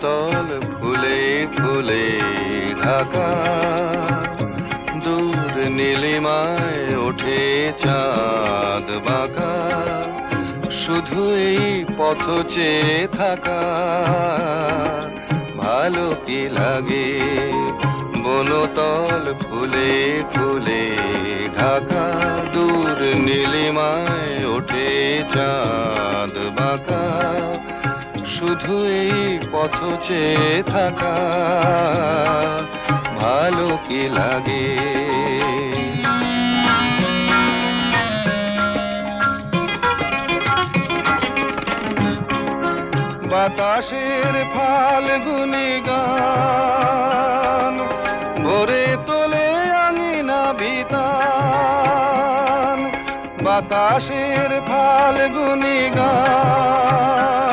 বনতল ফুলে ফুলে ঢাকা, দূর নীলিমায় ওঠে চাঁদ বাঁকা, শুধু এই পথ চেয়ে থাকা ভালো কি লাগে। বনতল ফুলে ফুলে ঢাকা, দূর নীলিমায় ওঠে চাঁদ বাঁকা, শুধু এই পথ চেয়ে থাকা ভালো কি লাগে। বাতাসের ফাল্গুনি গান ভরে তোলে আঙিনা বিতান, বাতাসের ফাল্গুনি গান